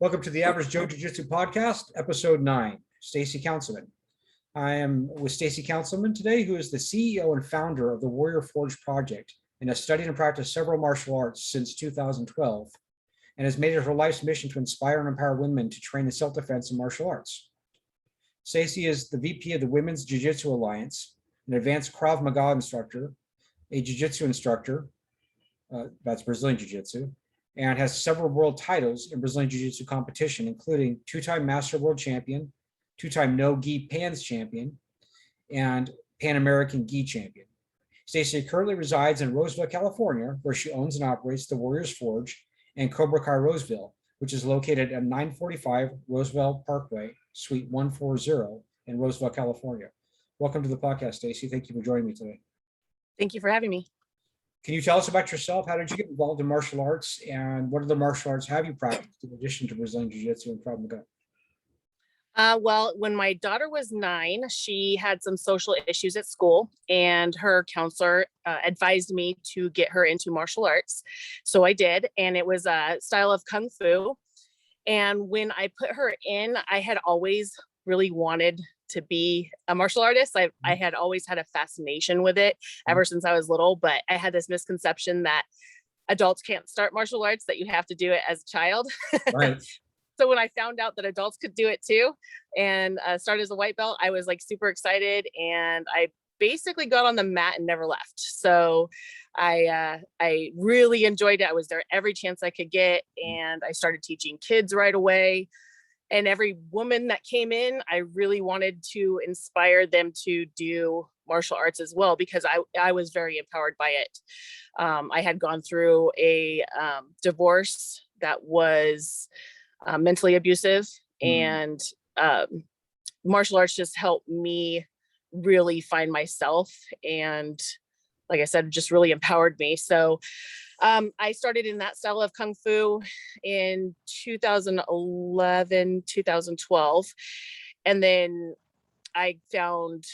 Welcome to the Average Joe Jiu-Jitsu podcast, episode 9, Stacey Councilman. I am with Stacey Councilman today, who is the CEO and founder of the Warrior Forge Project and has studied and practiced several martial arts since 2012 and has made it her life's mission to inspire and empower women to train in self-defense and martial arts. Stacey is the VP of the Women's Jiu-Jitsu Alliance, an advanced Krav Maga instructor, a Jiu-Jitsu instructor, that's Brazilian Jiu-Jitsu, and has several world titles in Brazilian Jiu-Jitsu competition, including two-time Master World Champion, two-time No-Gi Pans Champion, and Pan American Gi Champion. Stacey currently resides in Roseville, California, where she owns and operates the Warrior's Forge and Cobra Roseville, which is located at 945 Roseville Parkway Suite 140 in Roseville, California. Welcome to the podcast, Stacey. Thank you for joining me today. Thank you for having me. Can you tell us about yourself? How did you get involved in martial arts, and what other martial arts have you practiced in addition to Brazilian Jiu-Jitsu and Krav Maga? Well, when my daughter was 9, she had some social issues at school, and her counselor advised me to get her into martial arts. So I did, and it was a style of Kung Fu. And when I put her in, I had always really wanted to be a martial artist. I had always had a fascination with it ever since I was little, but I had this misconception that adults can't start martial arts, that you have to do it as a child. Right. So when I found out that adults could do it too and started as a white belt, I was like super excited, and I basically got on the mat and never left. So I really enjoyed it. I was there every chance I could get, and I started teaching kids right away. And every woman that came in, I really wanted to inspire them to do martial arts as well, because I was very empowered by it. I had gone through a divorce that was mentally abusive, and martial arts just helped me really find myself. And like I said, just really empowered me. So I started in that style of Kung Fu in 2011, 2012. And then I found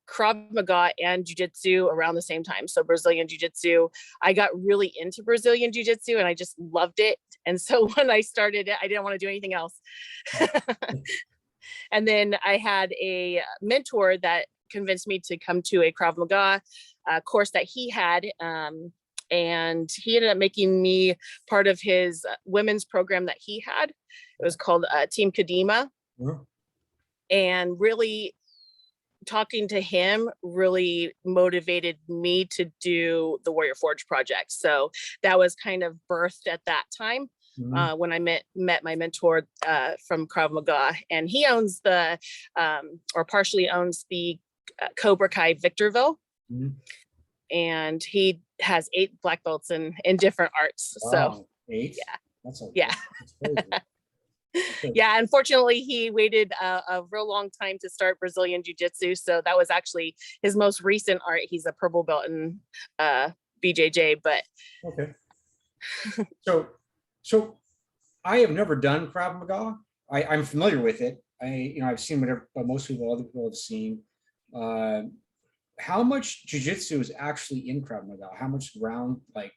Krav Maga and Jiu-Jitsu around the same time. So Brazilian Jiu-Jitsu, I got really into Brazilian Jiu-Jitsu and I just loved it. And so when I started it, I didn't want to do anything else. And then I had a mentor that convinced me to come to a Krav Maga course that he had. And he ended up making me part of his women's program that he had. It was called Team Kadima. And really talking to him really motivated me to do the Warrior Forge project. So that was kind of birthed at that time. When I met my mentor from Krav Maga, and he owns the or partially owns the Cobra Victorville. And he has 8 black belts in different arts. Wow. So 8? Yeah. Yeah, unfortunately he waited a real long time to start Brazilian Jiu-Jitsu. So that was actually his most recent art. He's a purple belt in BJJ, but okay. So I have never done Krav Maga. I'm familiar with it. I've seen whatever most other people have seen. How much jiu-jitsu is actually in Krav Maga? How much ground, like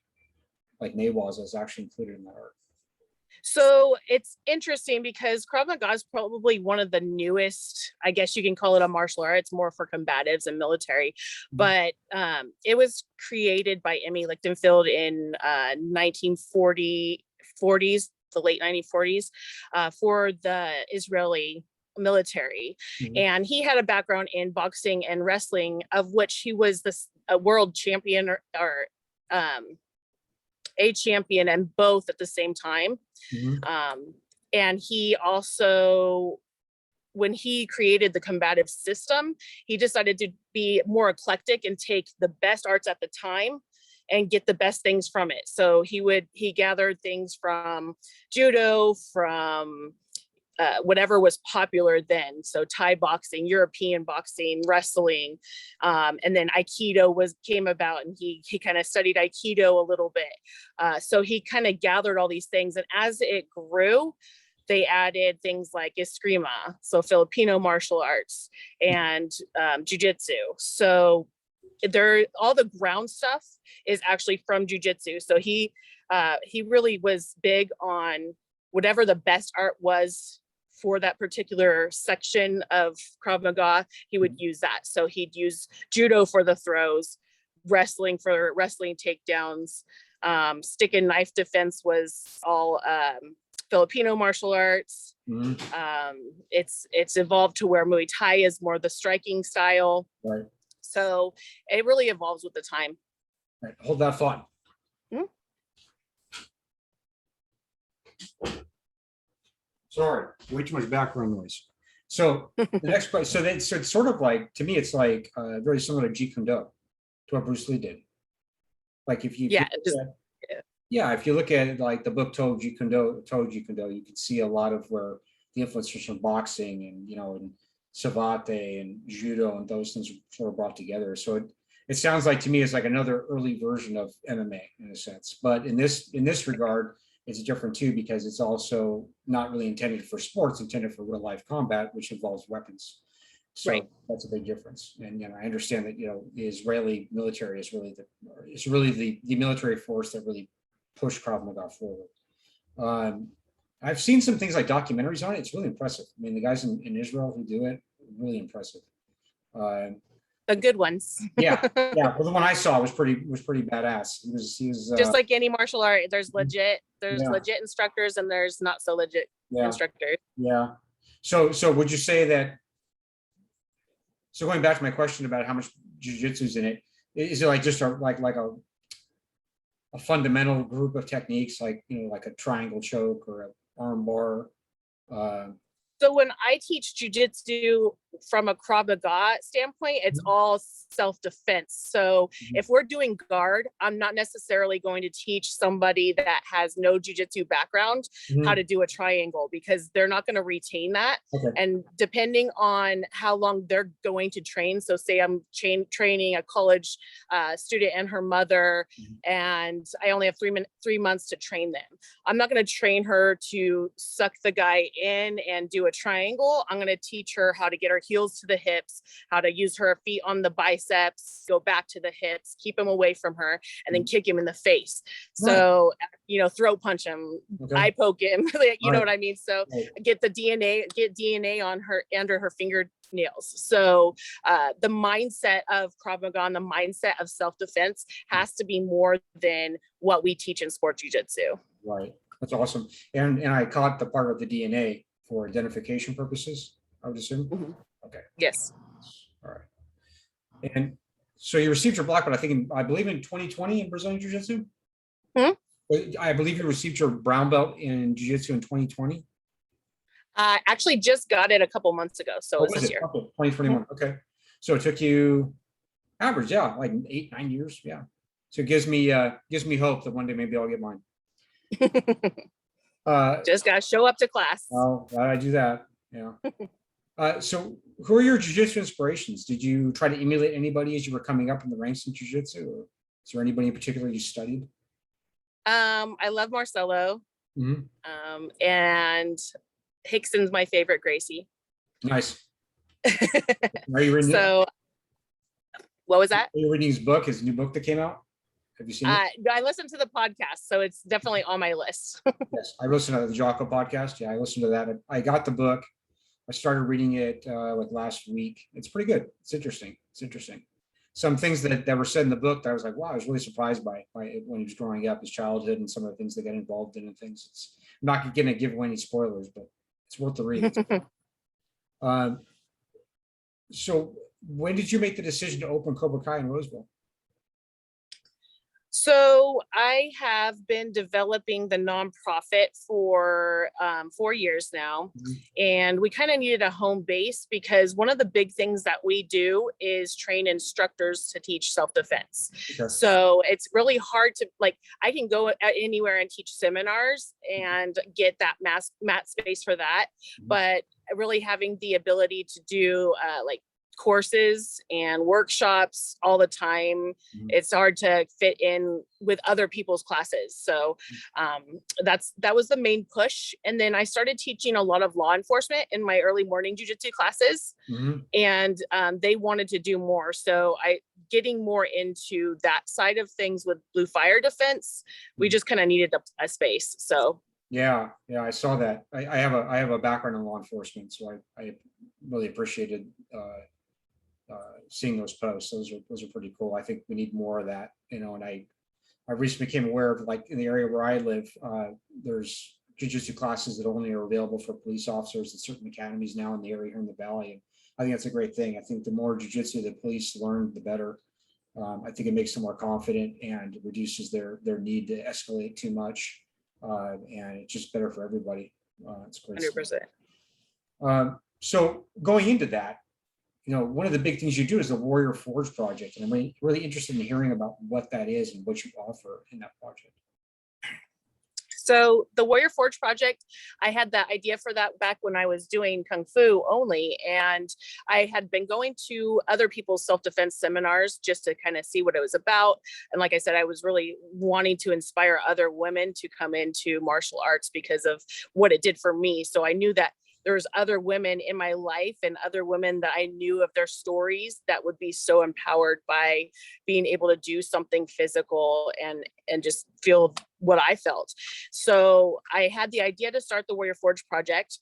Nawaz, is actually included in that art? So it's interesting because Krav Maga is probably one of the newest, I guess you can call it a martial art. It's more for combatives and military, but it was created by Emmy Lichtenfeld in 1940s, the late 1940s, for the Israeli military. And he had a background in boxing and wrestling, of which he was a world champion or a champion, and both at the same time. And he also, when he created the combative system, he decided to be more eclectic and take the best arts at the time and get the best things from it. So he gathered things from judo, from whatever was popular then. So Thai boxing, European boxing, wrestling, and then Aikido came about, and he kind of studied Aikido a little bit. So he kind of gathered all these things, and as it grew, they added things like Eskrima, so Filipino martial arts, and Jiu-Jitsu. So all the ground stuff is actually from Jiu-Jitsu. So he really was big on whatever the best art was for that particular section of Krav Maga, he would use that. So he'd use judo for the throws, wrestling for wrestling takedowns, stick and knife defense was all Filipino martial arts. It's evolved to where Muay Thai is more the striking style. Right. So it really evolves with the time. Right. Hold that thought. Sorry, way too much background noise. So the next question, so it's sort of like, to me, it's like very similar to Jeet Kune Do, to what Bruce Lee did. Like if you, if you look at it, like the book Jeet Kune Do, you can see a lot of where the influences from boxing and, you know, and savate and judo and those things are sort of brought together. So it sounds like to me it's like another early version of MMA in a sense. But in this regard, it's different too, because it's also not really intended for sports, intended for real life combat, which involves weapons. So that's a big difference. And, you know, I understand that, you know, the Israeli military is really the military force that really pushed Krav Maga forward. I've seen some things like documentaries on it. It's really impressive. I mean, the guys in Israel who do it, really impressive. The good ones. Yeah. Well, the one I saw was pretty badass. He was just like any martial art. There's legit instructors and there's not so legit instructors. Yeah. So would you say that? So going back to my question about how much jiu-jitsu is in it, is it like just a fundamental group of techniques, like, you know, like a triangle choke or an arm bar? So when I teach jiu-jitsu from a Krav Maga standpoint, it's all self-defense. So if we're doing guard, I'm not necessarily going to teach somebody that has no jiu-jitsu background how to do a triangle, because they're not going to retain that. And depending on how long they're going to train, so say I'm training a college student and her mother, and I only have 3 months to train them. I'm not going to train her to suck the guy in and do a triangle. I'm going to teach her how to get her heels to the hips, how to use her feet on the biceps, go back to the hips, keep him away from her, and then kick him in the face. So, you know, throat punch him, eye poke him, you know what I mean? So get DNA on her, under her fingernails. So the mindset of Krav Maga and the mindset of self-defense has to be more than what we teach in sport jiu-jitsu. Right. That's awesome. And I caught the part of the DNA for identification purposes, I would assume. Okay. Yes. All right. And so you received your black belt, I believe in 2020 in Brazilian Jiu Jitsu? I believe you received your brown belt in Jiu Jitsu in 2020? Actually just got it a couple months ago. So it's this year. Okay, 2021. Okay. So it took you average, like 8-9 years. Yeah. So it gives me hope that one day maybe I'll get mine. Just gotta show up to class. Oh, I do that. Yeah. So who are your jiu-jitsu inspirations? Did you try to emulate anybody as you were coming up in the ranks in jiu-jitsu, or is there anybody in particular you studied? I love Marcelo. And Hickson's my favorite Gracie. Nice. Are you reading what was that? Are you reading his book, his new book that came out? Have you seen it? I listened to the podcast, so it's definitely on my list. Yes, I listened to the Jocko podcast. Yeah, I listened to that. I got the book. I started reading it like last week. It's pretty good. It's interesting. Some things that were said in the book that I was like, wow, I was really surprised by it when he was growing up, his childhood, and some of the things they got involved in and things. I'm not going to give away any spoilers, but it's worth the read. So when did you make the decision to open Cobra Kai in Roseville? So I have been developing the nonprofit for 4 years now, and we kind of needed a home base because one of the big things that we do is train instructors to teach self-defense. So it's really hard to, like, I can go anywhere and teach seminars and get that mat space for that, but really having the ability to do like courses and workshops all the time, it's hard to fit in with other people's classes. So that was the main push. And then I started teaching a lot of law enforcement in my early morning jiu-jitsu classes, and they wanted to do more. So getting more into that side of things with Blue Fire Defense, we just kind of needed a space. So Yeah, yeah, I saw that. I have a background in law enforcement, so I really appreciated seeing those posts. Those are pretty cool. I think we need more of that, and I recently became aware of, like, in the area where I live, there's jujitsu classes that only are available for police officers at certain academies now in the area here in the valley. And I think that's a great thing. I think the more jujitsu the police learn, the better. I think it makes them more confident and reduces their need to escalate too much. And it's just better for everybody. It's great stuff. 100%. So going into that, one of the big things you do is the Warrior Forge project, and I'm really interested in hearing about what that is and what you offer in that project. So the Warrior Forge project, I had that idea for that back when I was doing Kung Fu only. And I had been going to other people's self-defense seminars just to kind of see what it was about. And like I said, I was really wanting to inspire other women to come into martial arts because of what it did for me. So I knew that there's other women in my life and other women that I knew of their stories that would be so empowered by being able to do something physical and just feel what I felt. So I had the idea to start the Warrior Forge project.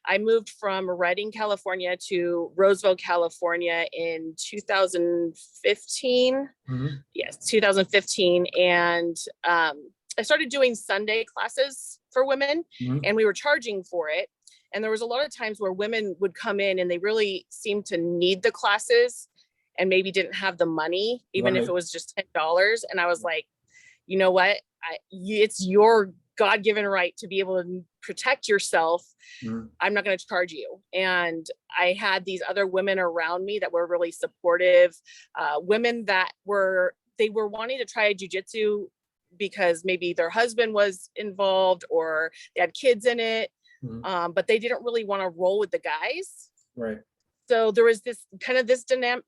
I moved from Redding, California to Roseville, California in 2015. Mm-hmm. Yes, 2015. And I started doing Sunday classes for women, mm-hmm. and we were charging for it. And there was a lot of times where women would come in and they really seemed to need the classes and maybe didn't have the money, even right. if it was just $10. And I was like, you know what? It's your God-given right to be able to protect yourself. Mm-hmm. I'm not going to charge you. And I had these other women around me that were really supportive, women that were wanting to try jiu-jitsu because maybe their husband was involved or they had kids in it. Mm-hmm. But they didn't really want to roll with the guys. Right. So there was this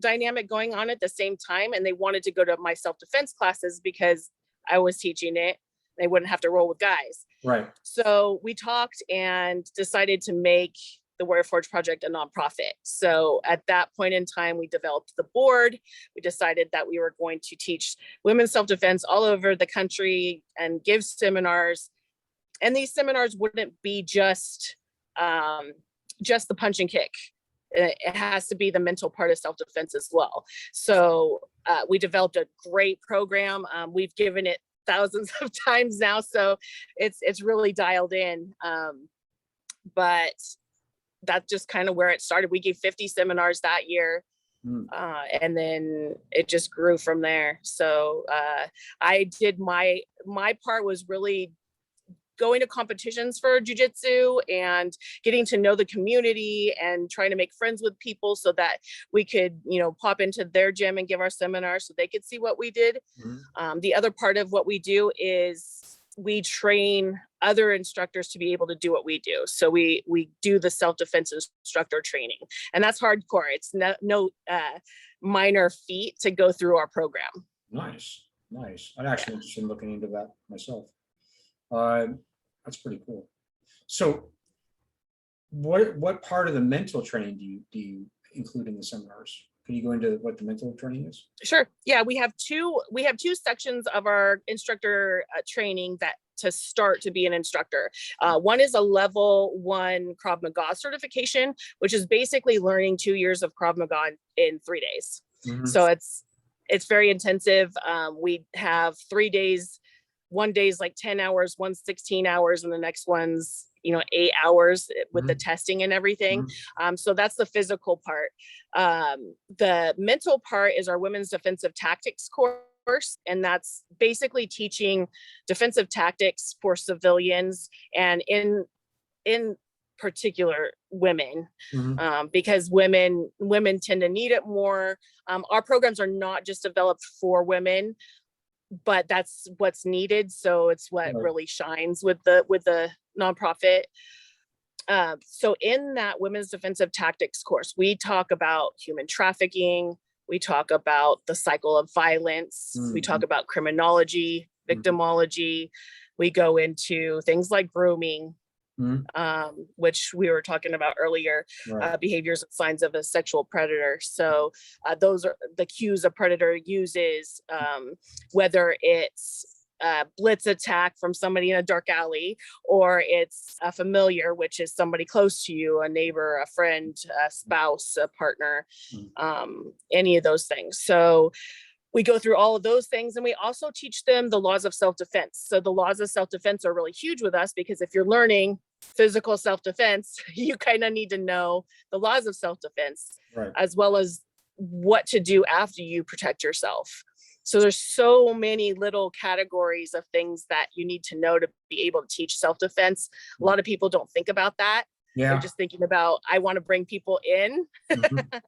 dynamic going on at the same time. And they wanted to go to my self-defense classes because I was teaching it. They wouldn't have to roll with guys. Right. So we talked and decided to make the Warrior Forge project a nonprofit. So at that point in time, we developed the board. We decided that we were going to teach women's self-defense all over the country and give seminars. And these seminars wouldn't be just the punch and kick. It has to be the mental part of self-defense as well. So we developed a great program. We've given it thousands of times now, so it's really dialed in. But that's just kind of where it started. We gave 50 seminars that year. And then it just grew from there. So I did my part was really going to competitions for jiu-jitsu and getting to know the community and trying to make friends with people so that we could, pop into their gym and give our seminar so they could see what we did. Mm-hmm. The other part of what we do is we train other instructors to be able to do what we do. So we do the self-defense instructor training, and that's hardcore. It's no minor feat to go through our program. Nice. I'm actually interested in looking into that myself. That's pretty cool. So what part of the mental training do you include in the seminars? Can you go into what the mental training is? Sure. Yeah, we have two sections of our instructor training that to start to be an instructor. One is a level 1 Krav Maga certification, which is basically learning 2 years of Krav Maga in 3 days. Mm-hmm. So it's very intensive. We have 3 days. One day's like 10 hours, one's 16 hours, and the next one's, 8 hours with mm-hmm. the testing and everything. Mm-hmm. So that's the physical part. The mental part is our women's defensive tactics course. And that's basically teaching defensive tactics for civilians and in particular women, mm-hmm. Because women tend to need it more. Our programs are not just developed for women, but that's what's needed. So it's what really shines with the nonprofit. So in that women's defensive tactics course, we talk about human trafficking. We talk about the cycle of violence. Mm-hmm. We talk about criminology, victimology. Mm-hmm. We go into things like grooming, mm-hmm. Which we were talking about earlier, right. Behaviors and signs of a sexual predator. So those are the cues a predator uses, whether it's blitz attack from somebody in a dark alley, or it's a familiar, which is somebody close to you, a neighbor, a friend, a spouse, a partner, any of those things. So we go through all of those things, and we also teach them the laws of self-defense. So the laws of self-defense are really huge with us, because if you're learning physical self-defense, you kind of need to know the laws of self-defense, Right. as well as what to do after you protect yourself. So there's so many little categories of things that you need to know to be able to teach self-defense. A lot of people don't think about that. Yeah. They're just thinking about, I want to bring people in. Mhm.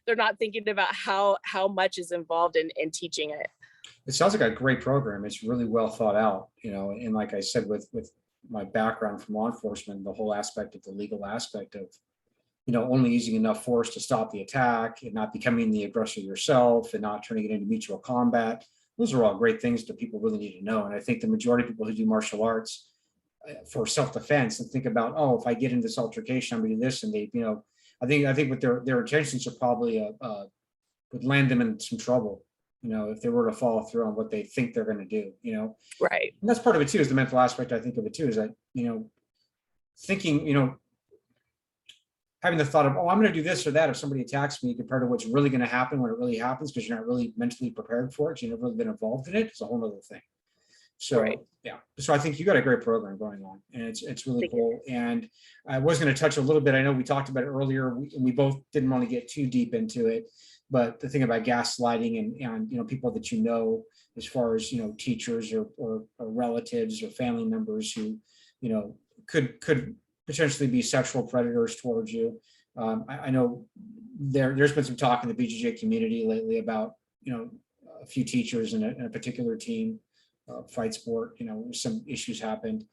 They're not thinking about how much is involved in teaching it. It sounds like a great program. It's really well thought out, and like I said, with my background from law enforcement, the whole aspect of the legal aspect of, only using enough force to stop the attack and not becoming the aggressor yourself and not turning it into mutual combat. Those are all great things that people really need to know. And I think the majority of people who do martial arts for self-defense and think about, oh, if I get into this altercation, I'm going to do this. And they, I think what their intentions are probably would land them in some trouble, if they were to follow through on what they think they're going to do, Right. And that's part of it too, is the mental aspect, I think, of it too, is that, thinking, having the thought of, oh, I'm going to do this or that if somebody attacks me, compared to what's really going to happen when it really happens, because you're not really mentally prepared for it. You've never really been involved in it. It's a whole other thing. So, Right. Yeah. So I think you got a great program going on, and it's really Thank cool. And I was going to touch a little bit. I know we talked about it earlier, and we both didn't want to get too deep into it, but the thing about gaslighting and people that as far as teachers or relatives or family members who could potentially be sexual predators towards you. I know there's been some talk in the BJJ community lately about a few teachers in a particular team, fight sport. Some issues happened.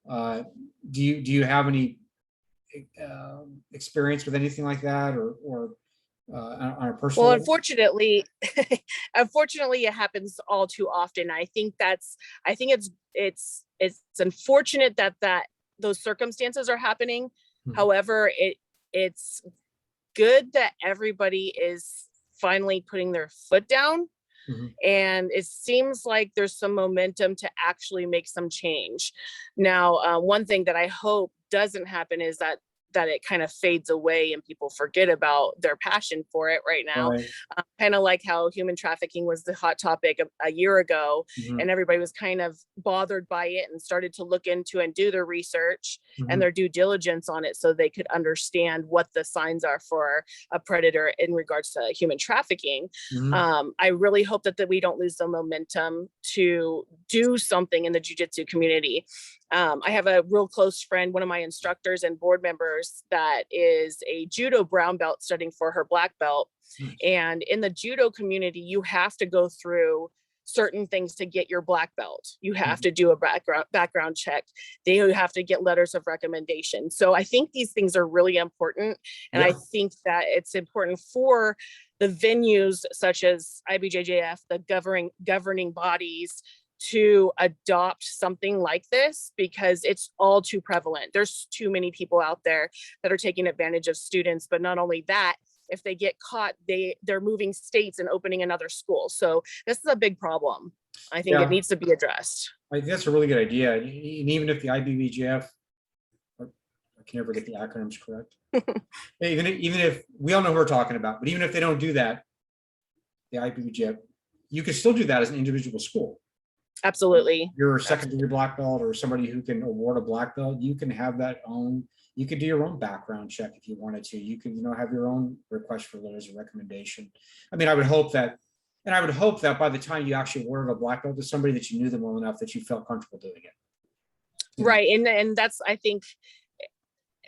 Do you have any experience with anything like that, or on a personal Well, level? unfortunately, it happens all too often. I think it's unfortunate that those circumstances are happening. Mhm. However, it's good that everybody is finally putting their foot down. Mhm. And it seems like there's some momentum to actually make some change. Now, one thing that I hope doesn't happen is that it kind of fades away and people forget about their passion for it right now. Right. Kind of like how human trafficking was the hot topic a year ago, Mhm. and everybody was kind of bothered by it and started to look into and do their research Mhm. and their due diligence on it, so they could understand what the signs are for a predator in regards to human trafficking. Mhm. I really hope that we don't lose the momentum to do something in the jiu-jitsu community. I have a real close friend, one of my instructors and board members, that is a judo brown belt studying for her black belt. Nice. And in the judo community, you have to go through certain things to get your black belt. You have to do a background check. They have to get letters of recommendation. So I think these things are really important. And I think that it's important for the venues such as IBJJF, the governing bodies, to adopt something like this, because it's all too prevalent. There's too many people out there that are taking advantage of students. But not only that, if they get caught, they're moving states and opening another school. So this is a big problem. I think it needs to be addressed. I think that's a really good idea. And even if the IBBJF, I can never get the acronyms correct. even if we all know who we're talking about, but even if they don't do that, the IBBJF, you can still do that as an individual school. Absolutely. You're a second-degree black belt, or somebody who can award a black belt. You can have that own. You could do your own background check if you wanted to. You could, have your own request for letters of recommendation. I mean, I would hope that by the time you actually awarded a black belt to somebody, that you knew them well enough that you felt comfortable doing it. Right, and that's, I think,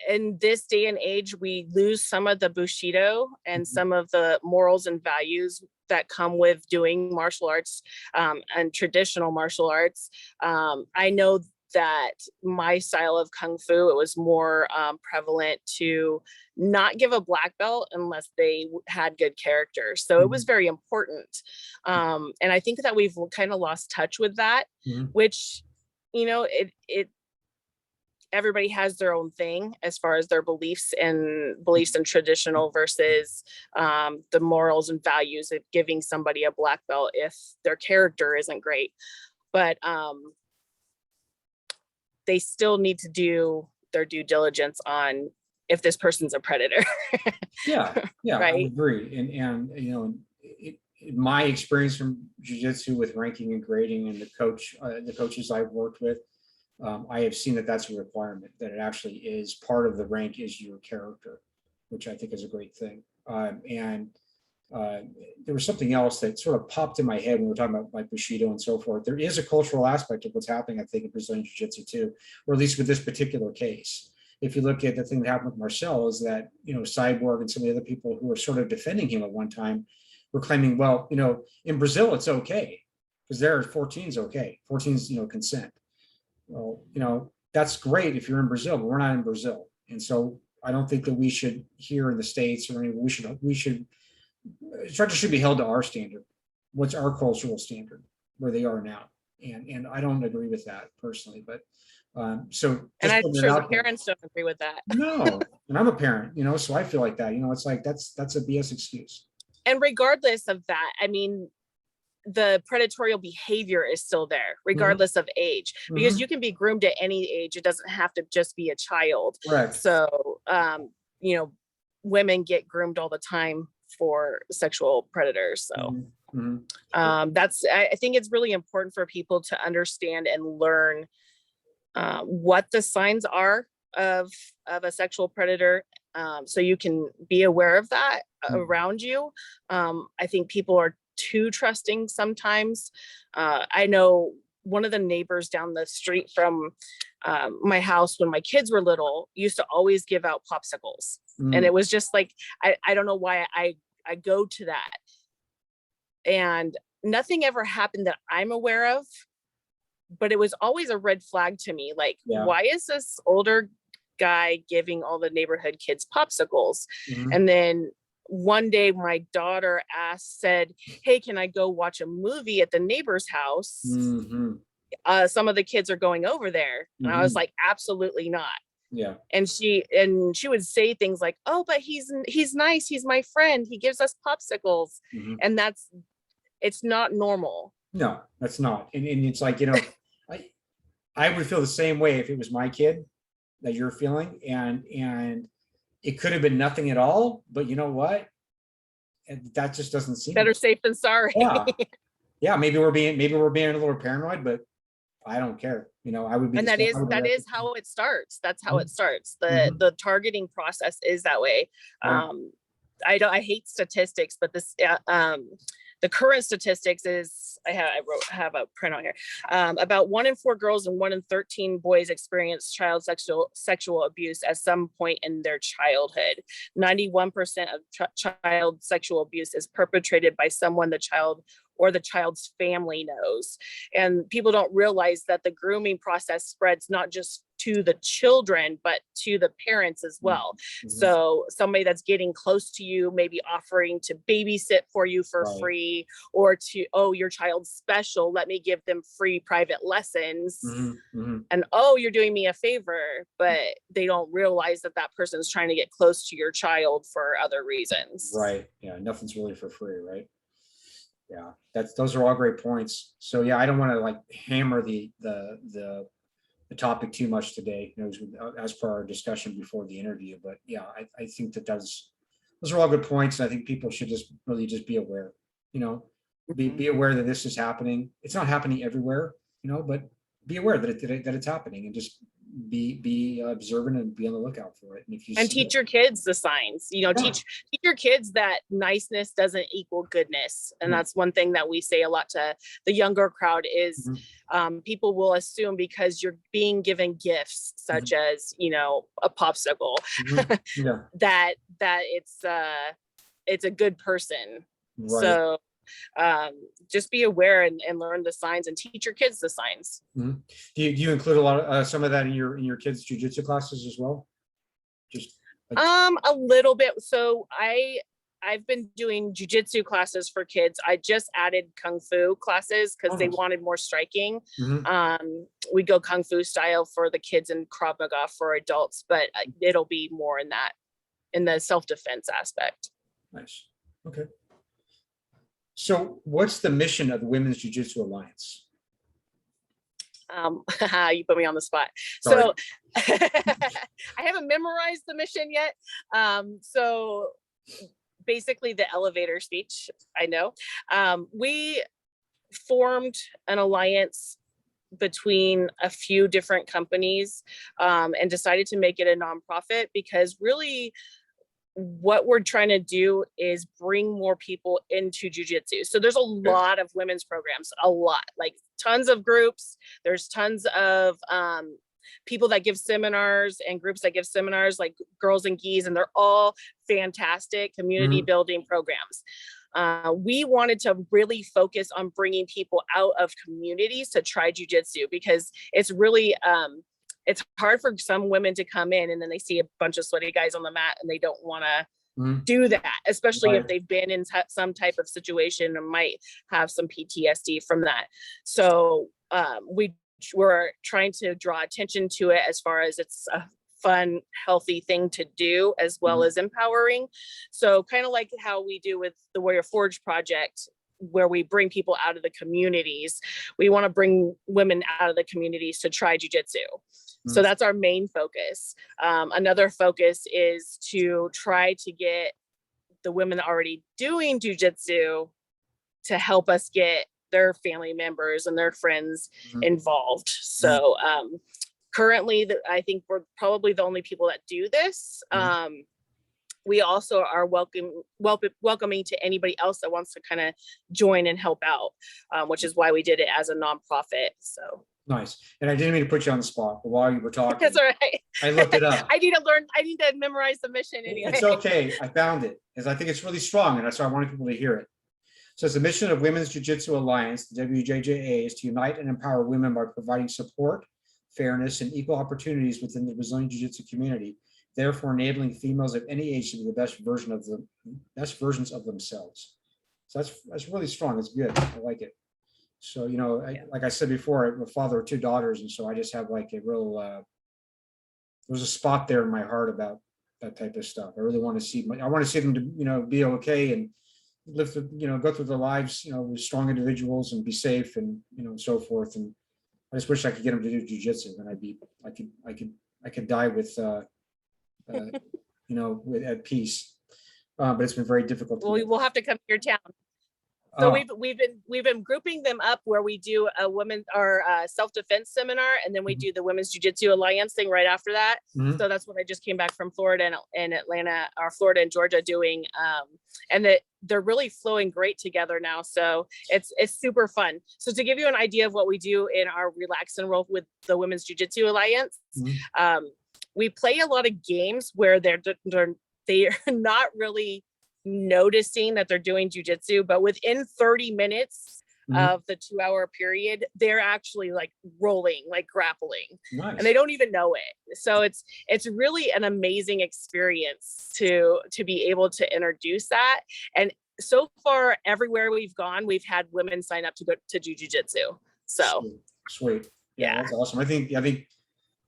in this day and age, we lose some of the Bushido and some of the morals and values that come with doing martial arts and traditional martial arts. I know that my style of Kung Fu, it was more prevalent to not give a black belt unless they had good character. So it was very important. And I think that we've kind of lost touch with that, which, everybody has their own thing as far as their beliefs in traditional versus the morals and values of giving somebody a black belt if their character isn't great. but they still need to do their due diligence on if this person's a predator. Yeah, I Right. agree. And you know, my experience from jiu-jitsu with ranking and grading and the coaches I've worked with, I have seen that that's a requirement, that it actually is part of the rank is your character, which I think is a great thing. And there was something else that sort of popped in my head when we were talking about like Bushido and so forth. There is a cultural aspect of what's happening, I think, in Brazilian Jiu-Jitsu too, or at least with this particular case. If you look at the thing that happened with Marcel, is that, you know, Cyborg and some of the other people who were sort of defending him at one time were claiming, well, you know, in Brazil, it's okay because there 14 is okay. 14 is, you know, consent. Well, you know, that's great if you're in Brazil, but we're not in Brazil. And so I don't think that we should here in the States or we should instructors should be held to our standard. What's our cultural standard where they are now? And I don't agree with that personally, but so. And I'm sure the parents don't agree with that. No, and I'm a parent, you know, so I feel like that, you know, it's like, that's a BS excuse. And regardless of that, I mean, the predatory behavior is still there, regardless of age, because you can be groomed at any age. It doesn't have to just be a child. Correct. So, you know, women get groomed all the time for sexual predators. So I think it's really important for people to understand and learn what the signs are of a sexual predator, so you can be aware of that around you. I think people are too trusting sometimes. I know one of the neighbors down the street from my house when my kids were little used to always give out popsicles. And it was just like, I don't know why I go to that. And nothing ever happened that I'm aware of, but it was always a red flag to me. Like, why is this older guy giving all the neighborhood kids popsicles? And then one day my daughter said, hey, can I go watch a movie at the neighbor's house? Some of the kids are going over there. And I was like, absolutely not. Yeah. And she would say things like, oh, but he's nice. He's my friend. He gives us popsicles. And it's not normal. No, that's not. And it's like, you know, I would feel the same way if it was my kid that you're feeling, and it could have been nothing at all, but you know what? That just doesn't seem better safe than sorry. Yeah. Maybe we're being a little paranoid, but I don't care. You know, I would be. And that is how it starts. That's how it starts. The targeting process is that way. I hate statistics, but this the current statistics is, I have a printout here. About 1 in 4 girls and 1 in 13 boys experience child sexual abuse at some point in their childhood. 91% of child sexual abuse is perpetrated by someone the child or the child's family knows. And people don't realize that the grooming process spreads not just to the children, but to the parents as well. So somebody that's getting close to you, maybe offering to babysit for you for free, or to, oh, your child's special, let me give them free private lessons. And, oh, you're doing me a favor, but they don't realize that that person's trying to get close to your child for other reasons. Right. Yeah. Nothing's really for free. Right. Yeah. Those are all great points. So yeah, I don't want to like hammer the topic too much today, you know, as per our discussion before the interview. But yeah, I think that those are all good points. I think people should just really just be aware, you know, be aware that this is happening. It's not happening everywhere, you know, but be aware that it's happening, and just be observant and be on the lookout for it. And if you teach your kids the signs, you know, teach your kids that niceness doesn't equal goodness. And that's one thing that we say a lot to the younger crowd is people will assume because you're being given gifts such as, you know, a popsicle, that it's a good person. So just be aware and learn the signs and teach your kids the signs. Do you include a lot of some of that in your kids' jiu-jitsu classes as well? Just like... a little bit. So I've been doing jiu-jitsu classes for kids. I just added kung fu classes because they wanted more striking. We go kung fu style for the kids and Krav Maga for adults, but it'll be more in the self-defense aspect. Nice. Okay. So what's the mission of the Women's Jiu-Jitsu Alliance? You put me on the spot. Sorry. So I haven't memorized the mission yet. So basically the elevator speech, I know. We formed an alliance between a few different companies and decided to make it a nonprofit because really what we're trying to do is bring more people into jiu-jitsu. So there's a lot of women's programs, a lot, like tons of groups. There's tons of people that give seminars and groups that give seminars like Girls and Gis, and they're all fantastic community building programs. We wanted to really focus on bringing people out of communities to try jiu-jitsu because it's really, it's hard for some women to come in and then they see a bunch of sweaty guys on the mat and they don't want to do that, especially if they've been in some type of situation and might have some PTSD from that. So we were trying to draw attention to it as far as it's a fun, healthy thing to do, as well as empowering. So kind of like how we do with the Warrior Forge project, where we bring people out of the communities, we want to bring women out of the communities to try jiu-jitsu. So that's our main focus. Another focus is to try to get the women already doing jiu-jitsu to help us get their family members and their friends involved. So currently, I think we're probably the only people that do this. We also are welcoming to anybody else that wants to kind of join and help out, which is why we did it as a nonprofit. So nice. And I didn't mean to put you on the spot, but while you were talking, that's all right. I looked it up. I need to memorize the mission anyway. It's okay. I found it because I think it's really strong, and that's why I wanted people to hear it. So it's the mission of Women's Jiu-Jitsu Alliance, the WJJA, is to unite and empower women by providing support, fairness, and equal opportunities within the Brazilian Jiu-Jitsu community, therefore enabling females of any age to be the best versions of themselves. So that's really strong. It's good. I like it. So, you know, like I said before, I'm a father of 2 daughters, and so I just have like a real, there's a spot there in my heart about that type of stuff. I really want to see, I want to see them to, you know, be okay and live, you know, go through their lives, you know, with strong individuals and be safe and, you know, and so forth. And I just wish I could get them to do jiu-jitsu, and I could die with, you know, at peace. But it's been very difficult. Well, we'll have to come to your town. So we've been grouping them up where we do a women or self-defense seminar, and then we do the Women's Jiu-Jitsu Alliance thing right after that. So that's what I just came back from Florida and Atlanta, or Florida and Georgia doing, and they're really flowing great together now. So it's super fun. So to give you an idea of what we do in our Relax and Roll with the Women's Jiu-Jitsu Alliance, we play a lot of games where they're not really noticing that they're doing jiu-jitsu, but within 30 minutes of the 2-hour period, they're actually like rolling, like grappling, and they don't even know it. So it's really an amazing experience to be able to introduce that. And so far, everywhere we've gone, we've had women sign up to go to jiu-jitsu. So sweet. Yeah, that's awesome. I think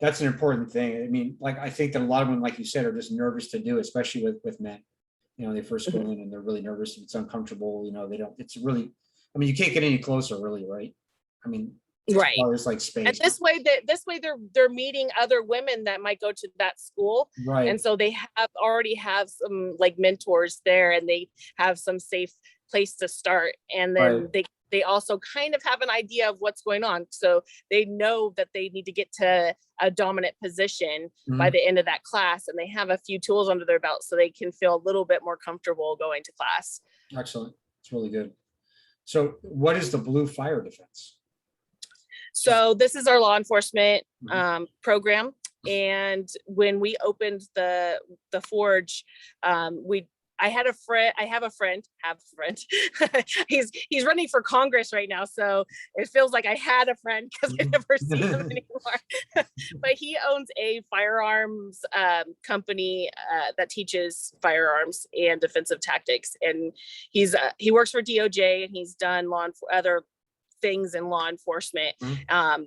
that's an important thing. I mean, like, I think that a lot of them, like you said, are just nervous to do, especially with men. You know, they first go in and they're really nervous. It's uncomfortable. You know, it's really, I mean, you can't get any closer really, right? I mean, right. It's like space. And this way they're meeting other women that might go to that school. Right. And so they already have some like mentors there, and they have some safe place to start. And then they also kind of have an idea of what's going on. So they know that they need to get to a dominant position by the end of that class, and they have a few tools under their belt so they can feel a little bit more comfortable going to class. Excellent. It's really good. So what is the Blue Fire Defense? So this is our law enforcement program. And when we opened the Forge, I have a friend. He's running for Congress right now. So it feels like I had a friend because I never see him anymore. But he owns a firearms company that teaches firearms and defensive tactics. And he works for DOJ, and he's done other things in law enforcement.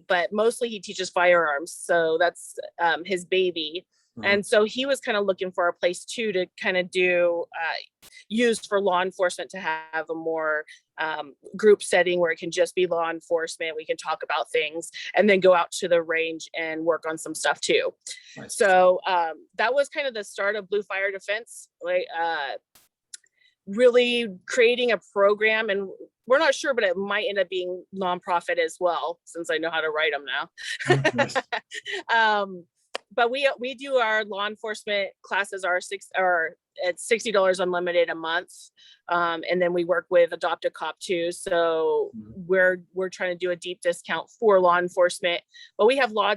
But mostly he teaches firearms. So that's his baby. And so he was kind of looking for a place too to kind of do used for law enforcement, to have a more group setting where it can just be law enforcement. We can talk about things and then go out to the range and work on some stuff too. Nice. So that was kind of the start of Blue Fire Defense, like really creating a program. And we're not sure, but it might end up being nonprofit as well, since I know how to write them now. But we do our law enforcement classes at $60 unlimited a month. And then we work with Adopt a Cop too. So we're trying to do a deep discount for law enforcement, but we have law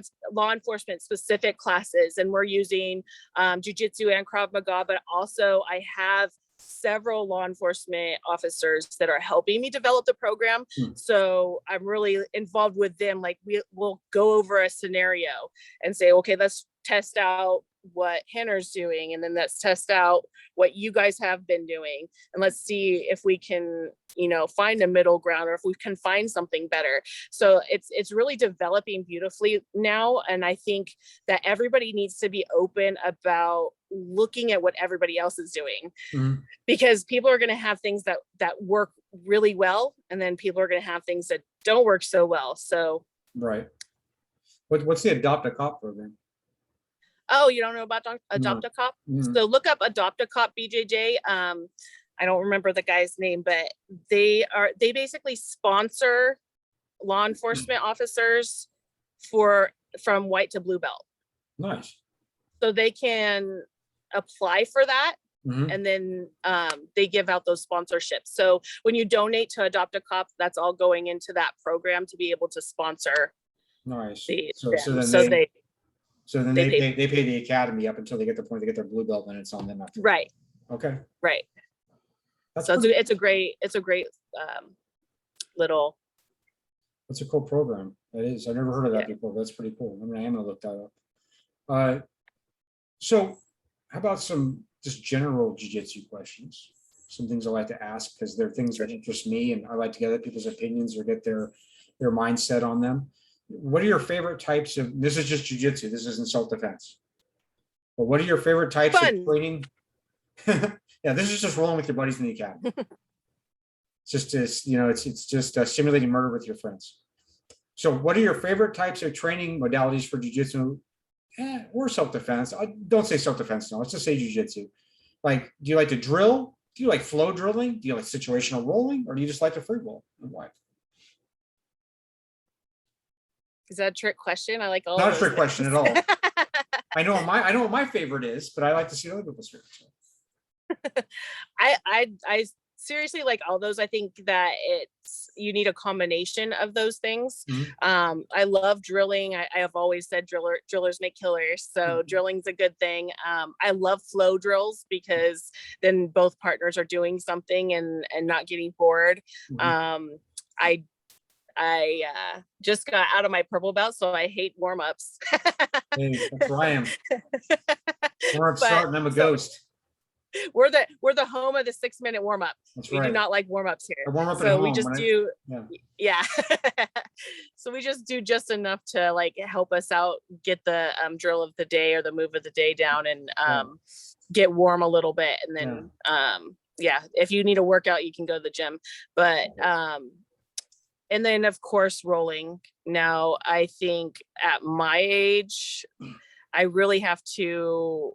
enforcement specific classes, and we're using Jiu-Jitsu and Krav Maga, but also I have several law enforcement officers that are helping me develop the program. So I'm really involved with them. Like we'll go over a scenario and say, okay, let's test out what Henner's doing, and then let's test out what you guys have been doing, and let's see if we can, find a middle ground, or if we can find something better. So it's really developing beautifully now, and I think that everybody needs to be open about looking at what everybody else is doing, because people are going to have things that work really well, and then people are going to have things that don't work so well. So right. What's the Adopt a Cop program? Oh, you don't know about Adopt a Cop? So look up Adopt a Cop BJJ. I don't remember the guy's name, but they basically sponsor law enforcement officers from white to blue belt. Nice. So they can apply for that, and then they give out those sponsorships. So when you donate to Adopt a Cop, that's all going into that program to be able to sponsor. Nice. So then they pay the academy up until they get the point they get their blue belt, and it's on them after. Right. Okay. Right. So it's a great little. That's a cool program. That is. I've never heard of that before. That's pretty cool. I mean, I am gonna look that up. So how about some just general jiu-jitsu questions? Some things I like to ask because they're things that interest me, and I like to get other people's opinions or get their mindset on them. What are your favorite types of, this is just jiu-jitsu, this isn't self-defense, but what are your favorite types of training? Yeah, this is just rolling with your buddies in the academy. It's just, it's just simulating murder with your friends. So what are your favorite types of training modalities for jiu-jitsu or self-defense? Don't say self-defense now, let's just say jiu-jitsu. Like, do you like to drill? Do you like flow drilling? Do you like situational rolling? Or do you just like to free roll? And why? Is that a trick question? I like all. Not a trick question at all. I know what my favorite is, but I like to see other people's favorites. I seriously like all those. I think that you need a combination of those things. I love drilling. I have always said drillers make killers. So drilling's a good thing. I love flow drills because then both partners are doing something and not getting bored. I just got out of my purple belt, so I hate warm-ups. Hey, that's where I am. Warm-up starting, I'm a ghost. We're the home of the 6-minute warm-up. We do not like warm-ups here. So we just do, yeah. So we just do just enough to like help us out, get the drill of the day or the move of the day down, and get warm a little bit. And then, if you need a workout, you can go to the gym. But and then, of course, rolling. Now, I think at my age, I really have to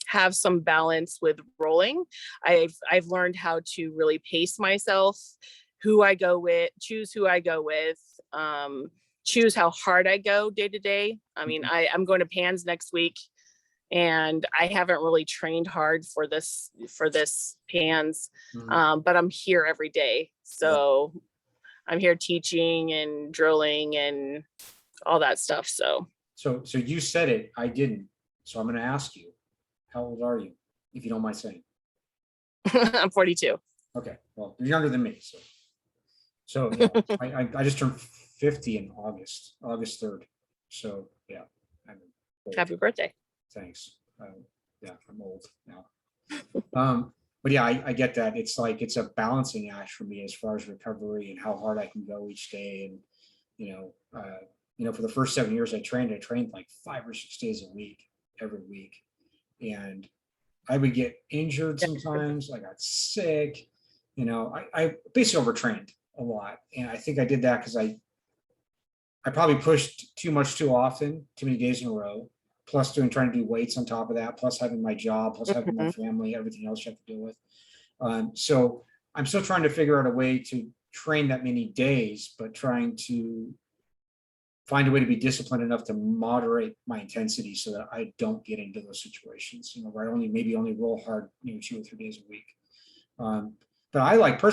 have some balance with rolling. I've learned how to really pace myself, choose who I go with, choose how hard I go day to day. I mean, I'm going to PANS next week, and I haven't really trained hard for this PANS, but I'm here every day. So I'm here teaching and drilling and all that stuff. So you said it, I didn't. So I'm going to ask you, how old are you, if you don't mind saying? I'm 42. Okay, well, you're younger than me. So yeah, I just turned 50 in August 3rd. So yeah. Happy birthday. Thanks. Yeah, I'm old now. But yeah, I get that. It's like, it's a balancing act for me as far as recovery and how hard I can go each day. And, for the first 7 years I trained like 5 or 6 days a week, every week. And I would get injured sometimes. I got sick. I basically overtrained a lot. And I think I did that because I probably pushed too much too often, too many days in a row, plus trying to do weights on top of that, plus having my job, plus having my family, everything else you have to deal with. So I'm still trying to figure out a way to train that many days, but trying to find a way to be disciplined enough to moderate my intensity so that I don't get into those situations, where I only roll hard, 2 or 3 days a week. But I like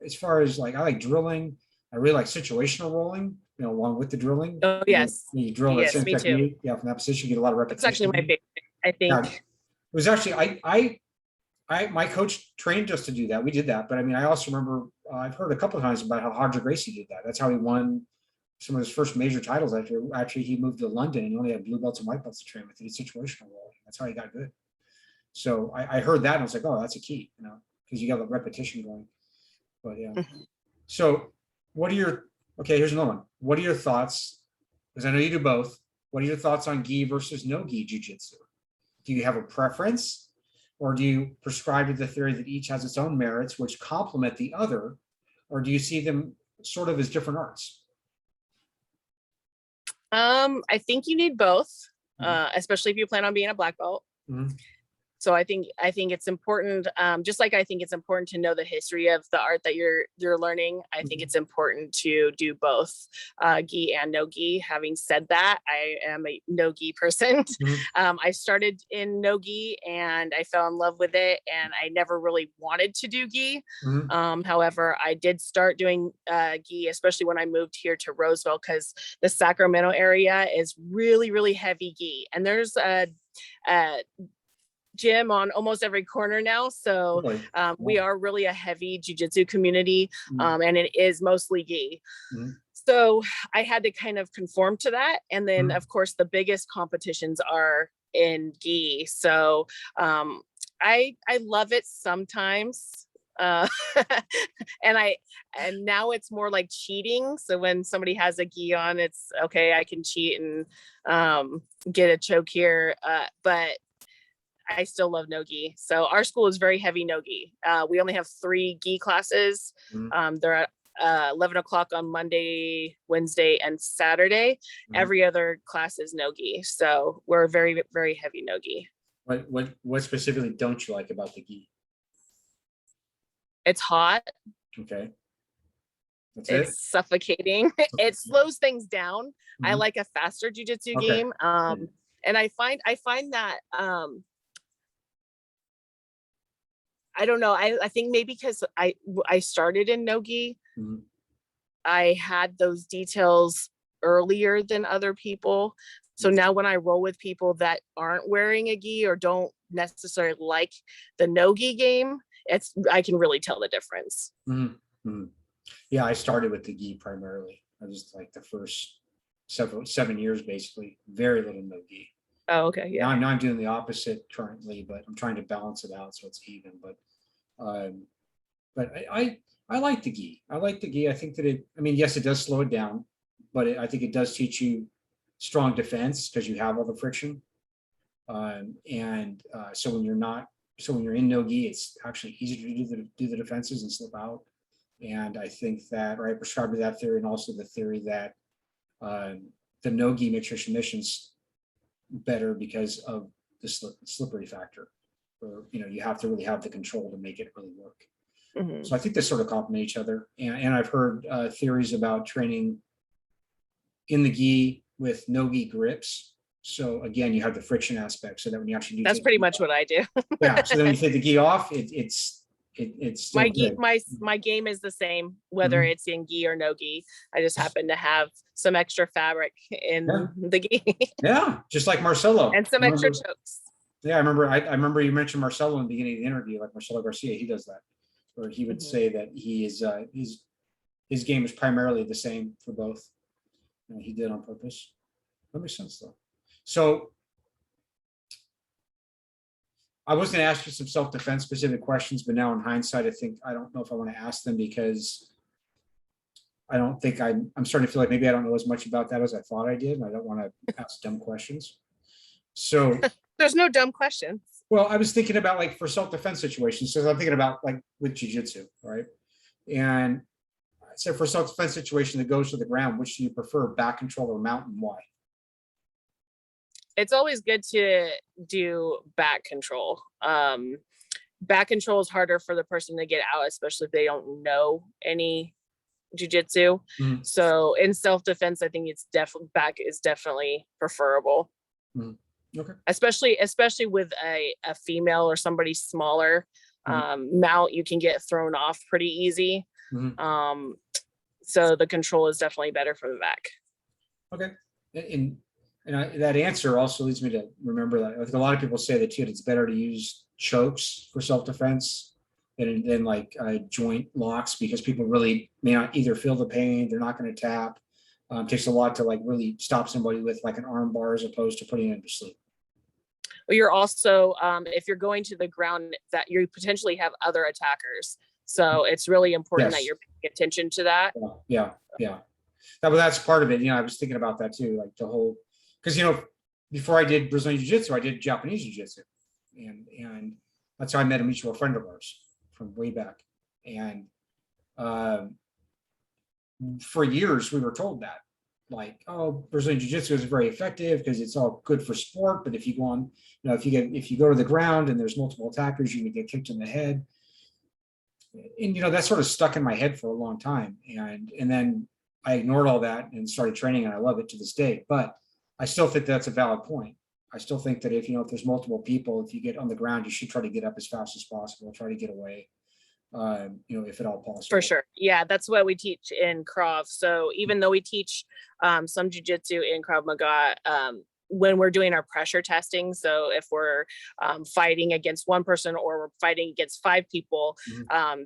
as far as I like drilling. I really like situational rolling, along with the drilling. Oh, yes. You drill that same me technique. too. Yeah, from that position, you get a lot of repetition. It's actually my favorite, I think. Yeah, it was actually, my coach trained us to do that. We did that. But I mean, I also remember, I've heard a couple of times about how Roger Gracie did that. That's how he won some of his first major titles after he moved to London, and he only had blue belts and white belts to train with. He did situational rolling. That's how he got good. So I heard that and I was like, oh, that's a key, because you got the repetition going. But yeah. So here's another one. What are your thoughts? Because I know you do both. What are your thoughts on gi versus no gi jiu-jitsu? Do you have a preference, or do you prescribe to the theory that each has its own merits which complement the other, or do you see them sort of as different arts? I think you need both, especially if you plan on being a black belt. So I think it's important, just like I think it's important to know the history of the art that you're learning. I think it's important to do both gi and no gi. Having said that, I am a no gi person. I started in no gi and I fell in love with it, and I never really wanted to do gi. However, I did start doing gi, especially when I moved here to Roseville, because the Sacramento area is really, really heavy gi, and there's a gym on almost every corner now. So we are really a heavy jiu-jitsu community, and it is mostly gi. So I had to kind of conform to that. And then of course the biggest competitions are in gi. So I love it sometimes. And now it's more like cheating. So when somebody has a gi on, it's okay, I can cheat and get a choke here. But I still love no-gi. So our school is very heavy no-gi. We only have 3 gi classes. They're at 11 o'clock on Monday, Wednesday, and Saturday. Every other class is no-gi. So we're very, very heavy no-gi. What specifically don't you like about the gi? It's hot. Okay. It's suffocating. It slows things down. I like a faster jiu-jitsu game. And I find that I don't know. I think maybe because I started in no-gi, I had those details earlier than other people. So now when I roll with people that aren't wearing a gi or don't necessarily like the no-gi game, I can really tell the difference. Yeah, I started with the gi primarily. I was like the first 7 years, basically, very little no-gi. Oh, okay. Yeah. Now I'm doing the opposite currently, but I'm trying to balance it out so it's even. But I like the gi. I like the gi. I think that yes, it does slow it down, but I think it does teach you strong defense because you have all the friction. So when you're in no gi, it's actually easier to do the defenses and slip out. And I think that, or I prescribe to that theory, and also the theory that the no gi makes your submissions better because of the slippery factor, or you have to really have the control to make it really work. So I think they sort of complement each other. And I've heard theories about training in the gi with Nogi Grips. So again, you have the friction aspect, so that when you actually do, that's pretty much what I do. Yeah. So then when you take the gi off, it's my gi, my game is the same, whether it's in gi or no gi. I just happen to have some extra fabric in the gi. Yeah, just like Marcelo. And some extra chokes. Yeah, I remember you mentioned Marcelo in the beginning of the interview, like Marcelo Garcia. He does that, where he would say that his game is primarily the same for both. He did on purpose. That makes sense though. So I was going to ask you some self-defense specific questions, but now in hindsight, I don't know if I want to ask them, because I don't think I'm starting to feel like maybe I don't know as much about that as I thought I did. And I don't want to ask dumb questions. So, There's no dumb questions. well, I was thinking about like for self-defense situations. So I'm thinking about like with jiu-jitsu, right? And so for self-defense situation that goes to the ground, which do you prefer, back control or mount, and why? It's always good to do back control. Back control is harder for the person to get out, especially if they don't know any jujitsu. Mhm. So in self-defense, I think it's definitely back is definitely preferable. Mhm. Okay. Especially with a female or somebody smaller. Mount, you can get thrown off pretty easy. Mhm. So the control is definitely better for the back. Okay. That answer also leads me to remember that I think a lot of people say that too, it's better to use chokes for self-defense than like joint locks, because people really may not either feel the pain, they're not going to tap. It takes a lot to like really stop somebody with like an arm bar as opposed to putting them to sleep. Well, you're also, if you're going to the ground, that you potentially have other attackers. So it's really important that Yes. you're paying attention to that. Yeah. That's part of it. I was thinking about that too, like the whole, because before I did Brazilian Jiu Jitsu, I did Japanese Jiu Jitsu, and that's how I met a mutual friend of ours from way back. And for years we were told that, like, oh, Brazilian Jiu Jitsu is very effective because it's all good for sport, but if you go on, if you go to the ground and there's multiple attackers, you can get kicked in the head. And that sort of stuck in my head for a long time, and then I ignored all that and started training, and I love it to this day. But I still think that's a valid point. I still think that if there's multiple people, if you get on the ground, you should try to get up as fast as possible, try to get away, if at all possible. For sure. Yeah, that's what we teach in Krav. So even though we teach some jujitsu in Krav Maga, when we're doing our pressure testing, so if we're fighting against one person or we're fighting against 5 people,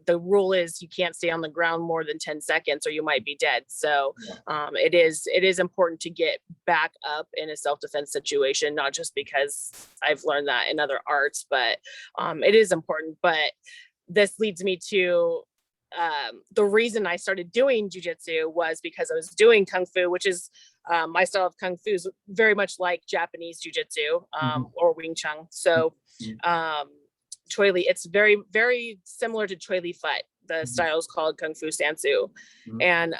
the rule is you can't stay on the ground more than 10 seconds or you might be dead. So it is important to get back up in a self-defense situation, not just because I've learned that in other arts, but it is important. But this leads me to the reason I started doing jujitsu was because I was doing kung fu, which is my style of kung fu is very much like Japanese jujitsu or Wing Chun. So Choi Li, it's very, very similar to Choi Li Fut. The style is called Kung Fu Sansu. And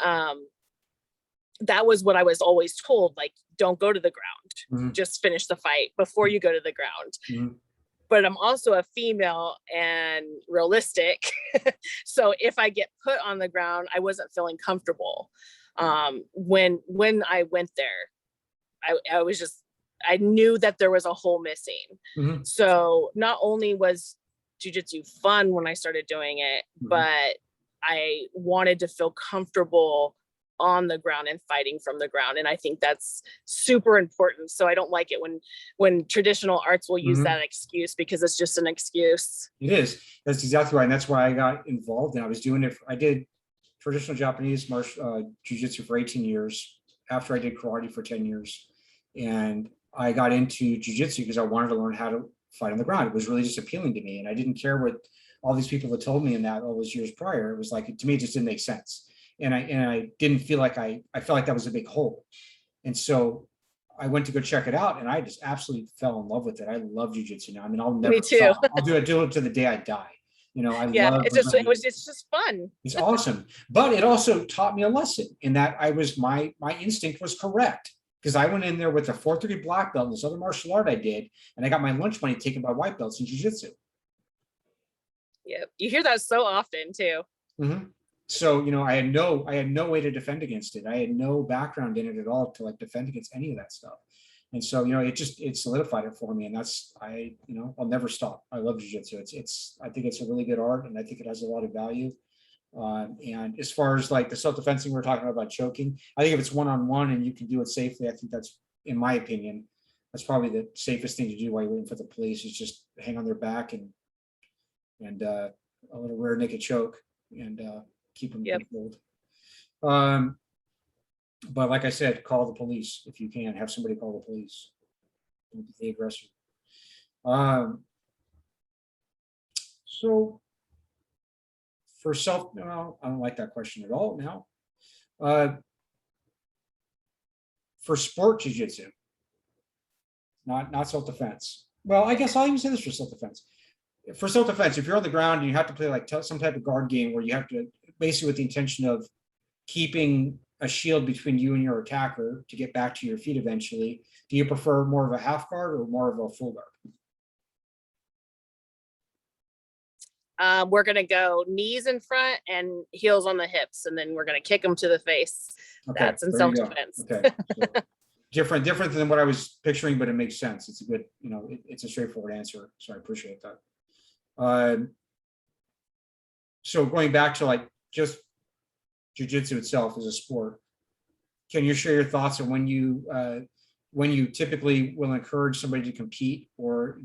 that was what I was always told, like, don't go to the ground, just finish the fight before you go to the ground. But I'm also a female and realistic. So if I get put on the ground, I wasn't feeling comfortable. When I went there, I knew that there was a hole missing. So not only was jujitsu fun when I started doing it, but I wanted to feel comfortable on the ground and fighting from the ground. And I think that's super important. So I don't like it when traditional arts will use that excuse, because it's just an excuse. It is. That's exactly right. And that's why I got involved. And I was doing it. I did traditional Japanese jiu-jitsu for 18 years after I did karate for 10 years. And I got into jiu-jitsu because I wanted to learn how to fight on the ground. It was really just appealing to me. And I didn't care what all these people had told me in that all those years prior. It was like, to me, it just didn't make sense. And I didn't feel like I felt like that was a big hole. And so I went to go check it out, and I just absolutely fell in love with it. I love jiu-jitsu now. I mean, I'll never Me too. stop. I'll do it to the day I die. Love it's just fun. It's awesome. But it also taught me a lesson in that my instinct was correct, because I went in there with a 4th-degree black belt in this other martial art I did, and I got my lunch money taken by white belts in jiu-jitsu. Yeah, you hear that so often too. So, I had no way to defend against it. I had no background in it at all to like defend against any of that stuff. And so, it solidified it for me. And that's, I'll never stop. I love jiu-jitsu. I think it's a really good art, and I think it has a lot of value. And as far as like the self-defense thing we're talking about choking, I think if it's one-on-one and you can do it safely, I think that's, in my opinion, that's probably the safest thing to do while you're waiting for the police, is just hang on their back and a little rear naked choke and keep them controlled. But like I said, call the police if you can. Have somebody call the police. Don't be the aggressor. So for self, no, I don't like that question at all now. For sport jiu-jitsu, not self-defense. Well, I guess I'll even say this for self-defense. For self-defense, if you're on the ground and you have to play like some type of guard game where you have to basically with the intention of keeping a shield between you and your attacker to get back to your feet eventually, do you prefer more of a half guard or more of a full guard? We're going to go knees in front and heels on the hips, and then we're going to kick them to the face. Okay, That's in there you go. self-defense. Okay. So different than what I was picturing, but it makes sense. It's a good, it's a straightforward answer. So I appreciate that. So going back to like just jiu-jitsu itself as a sport, can you share your thoughts on when you typically will encourage somebody to compete, or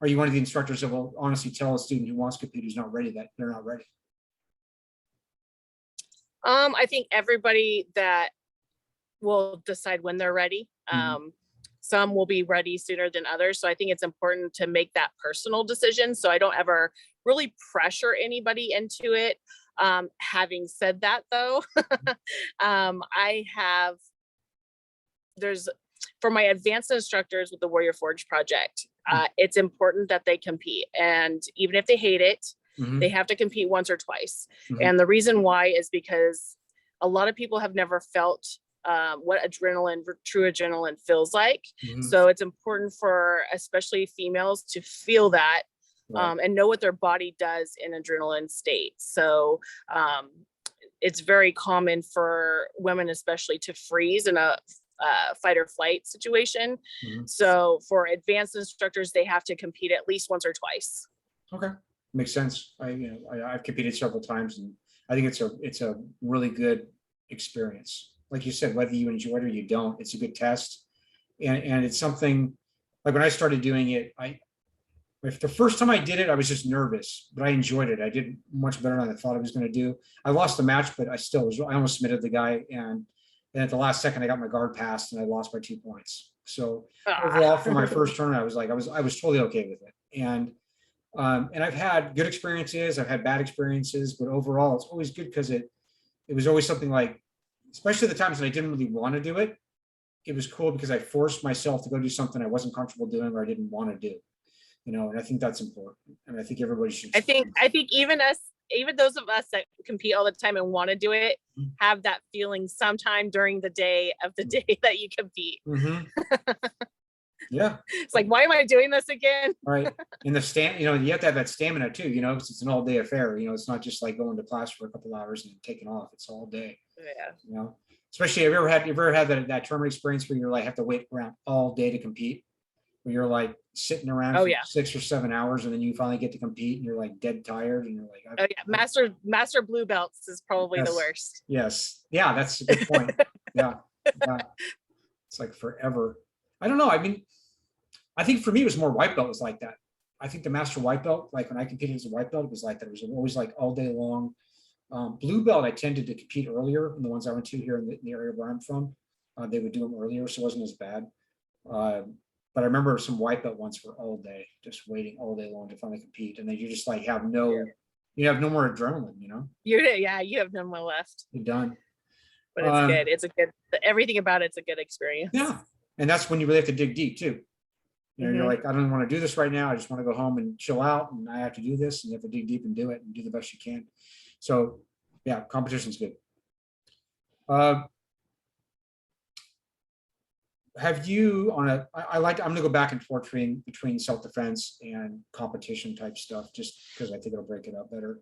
are you one of the instructors that will honestly tell a student who wants to compete who's not ready that they're not ready? I think everybody that will decide when they're ready. Some will be ready sooner than others. So I think it's important to make that personal decision. So I don't ever really pressure anybody into it. Having said that though, for my advanced instructors with the Warrior Forge project, it's important that they compete. And even if they hate it, they have to compete once or twice. And the reason why is because a lot of people have never felt what true adrenaline feels like. So it's important for especially females to feel that and know what their body does in adrenaline state. So it's very common for women especially to freeze in a fight or flight situation. So for advanced instructors, they have to compete at least once or twice. Okay, makes sense. I've competed several times, and I think it's a really good experience. Like you said, whether you enjoy it or you don't, it's a good test. And it's something like when I started doing it, if the first time I did it, I was just nervous, but I enjoyed it. I did much better than I thought I was going to do. I lost the match, but I almost submitted the guy. And at the last second, I got my guard passed and I lost by 2 points. So overall, for my first tournament, I was totally okay with it. And I've had good experiences. I've had bad experiences, but overall, it's always good because it was always something like, especially the times that I didn't really want to do it. It was cool because I forced myself to go do something I wasn't comfortable doing or I didn't want to do, and I think that's important. And I think everybody should. I think even those of us that compete all the time and want to do it, have that feeling sometime during the day that you compete. Yeah. It's like, why am I doing this again? Right. And you have to have that stamina too, because it's an all day affair. It's not just like going to class for a couple hours and taking off. It's all day. Yeah. Especially have you ever had that tournament experience where you're like, have to wait around all day to compete, where you're like sitting around for 6 or 7 hours and then you finally get to compete and you're like dead tired and you're like, master blue belts is probably the worst. Yes. Yeah. That's a good point. Yeah. It's like forever. I don't know. I mean, I think for me, it was more white belt was like that. I think the master white belt, like when I competed as a white belt, it was like that. It was always like all day long. Blue belt, I tended to compete earlier. And the ones I went to here in the area where I'm from, they would do them earlier, so it wasn't as bad. But I remember some white belt ones for all day, just waiting all day long to finally compete. And then you just like you have no more adrenaline, You have no more left. You're done. But it's good. Everything about it's a good experience. Yeah. And that's when you really have to dig deep too. You're like, I don't want to do this right now. I just want to go home and chill out, and I have to do this, and you have to dig deep and do it and do the best you can. So yeah, competition's good. Have you I'm going to go back and forth between self-defense and competition type stuff, just because I think it'll break it up better.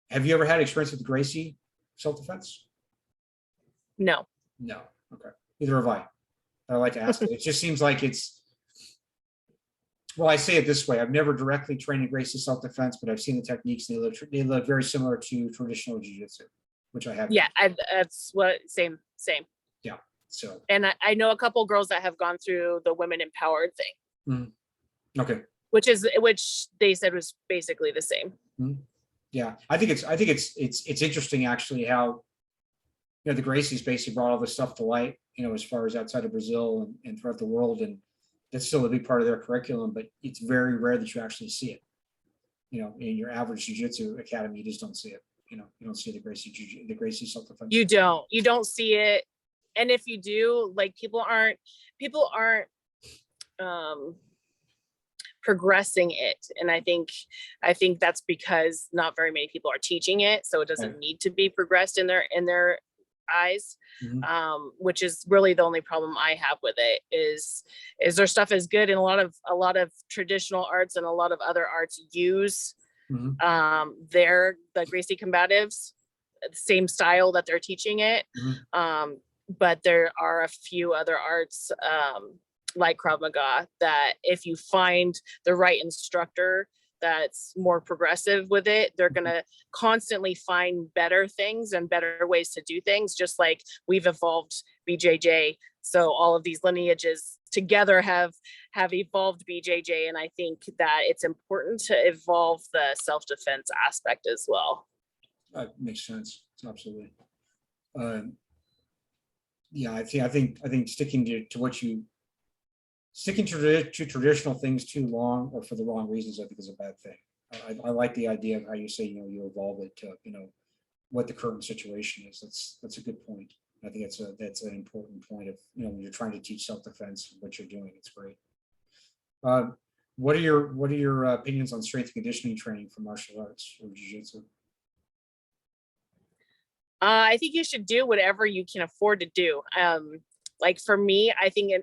Have you ever had experience with Gracie self-defense? No. Okay. Neither have I. I like to ask it. It just seems like well, I say it this way. I've never directly trained in Gracie self-defense, but I've seen the techniques. They look very similar to traditional jiu-jitsu, which I have. Yeah, that's what same. Yeah. So. And I know a couple girls that have gone through the women empowered thing. Okay. Which they said was basically the same. Yeah, I think it's interesting actually how the Gracies basically brought all this stuff to light, as far as outside of Brazil and throughout the world, and that's still a big part of their curriculum, but it's very rare that you actually see it. In your average jiu-jitsu academy, you just don't see it. you don't see the Gracie self-defense. You don't see it. And if you do, like, people aren't progressing it. And I think that's because not very many people are teaching it. So it doesn't need to be progressed in their eyes. Which is really the only problem I have with it is their stuff is good. And a lot of traditional arts and a lot of other arts use the Gracie combatives, the same style that they're teaching it. But there are a few other arts like Krav Maga that if you find the right instructor that's more progressive with it, they're going to constantly find better things and better ways to do things, just like we've evolved BJJ. So all of these lineages together have evolved BJJ. And I think that it's important to evolve the self-defense aspect as well. That makes sense. Absolutely. Yeah, I think sticking to traditional things too long or for the wrong reasons, I think is a bad thing. I like the idea of how you say, you evolve it to, what the current situation is. That's a good point. I think that's an important point of, when you're trying to teach self-defense, what you're doing, it's great. What are your opinions on strength and conditioning training for martial arts or jiu-jitsu? I think you should do whatever you can afford to do. Like for me, I think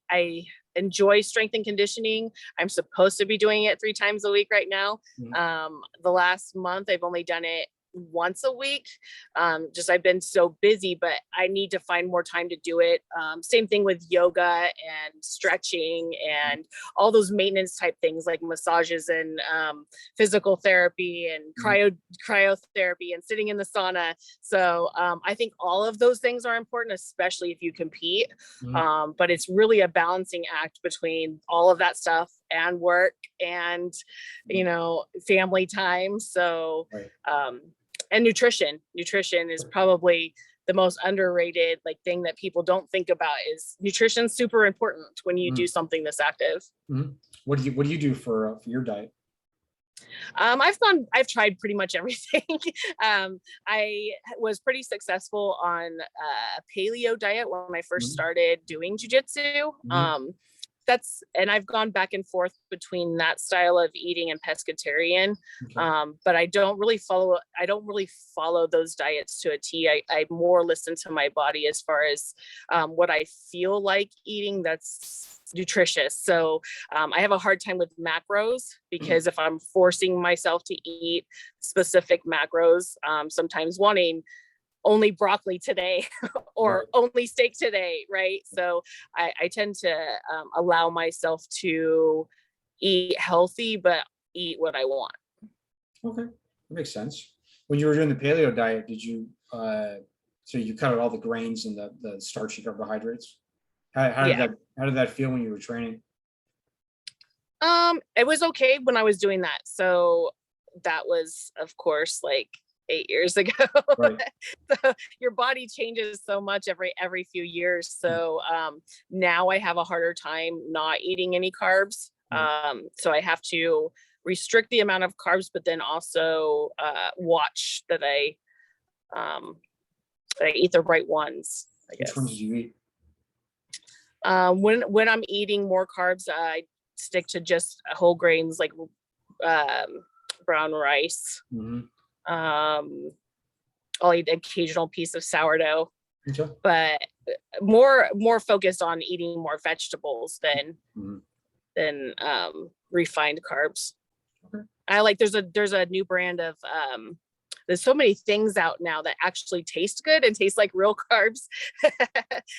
I enjoy strength and conditioning. I'm supposed to be doing it 3 times a week right now. The last month, I've only done it once a week. Just I've been so busy, but I need to find more time to do it. Same thing with yoga and stretching and all those maintenance type things like massages and physical therapy and cryotherapy and sitting in the sauna. So I think all of those things are important, especially if you compete. But it's really a balancing act between all of that stuff and work and, family time. So, and nutrition is probably the most underrated thing that people don't think about. Is nutrition super important when you do something this active. What do you do for your diet? I've tried pretty much everything. I was pretty successful on a paleo diet when I first started doing jiu-jitsu. And I've gone back and forth between that style of eating and pescatarian. But I don't really follow those diets to a T. I more listen to my body as far as what I feel like eating that's nutritious. So I have a hard time with macros because if I'm forcing myself to eat specific macros, sometimes wanting only broccoli today or only steak today, right? So I tend to allow myself to eat healthy, but eat what I want. Okay, that makes sense. When you were doing the paleo diet, did you, so you cut out all the grains and the starchy carbohydrates? How did that feel when you were training? It was okay when I was doing that. So that was, of course, 8 years ago. So your body changes so much every few years. So now I have a harder time not eating any carbs. So I have to restrict the amount of carbs, but then also watch that I eat the right ones, I guess. Which ones did you eat? When I'm eating more carbs, I stick to just whole grains like brown rice. I'll eat an occasional piece of sourdough, but more focused on eating more vegetables than refined carbs. There's a new brand of there's so many things out now that actually taste good and taste like real carbs.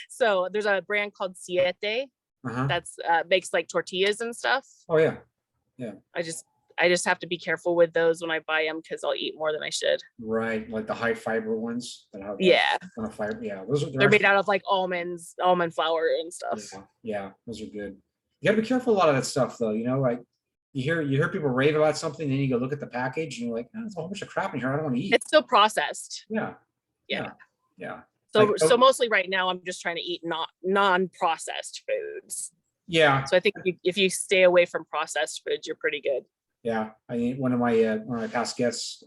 So there's a brand called Siete that's makes tortillas and stuff. Oh yeah. I just have to be careful with those when I buy them because I'll eat more than I should. Right, like the high fiber ones that have ton of fiber. Yeah, they're made out of almond flour and stuff. Yeah, those are good. You gotta be careful a lot of that stuff though. You hear people rave about something, then you go look at the package and you're like, there's a whole bunch of crap in here I don't want to eat. It's still processed. Yeah. So mostly right now I'm just trying to eat non-processed foods. Yeah. So I think if you stay away from processed foods, you're pretty good. Yeah, I mean, one of my past guests,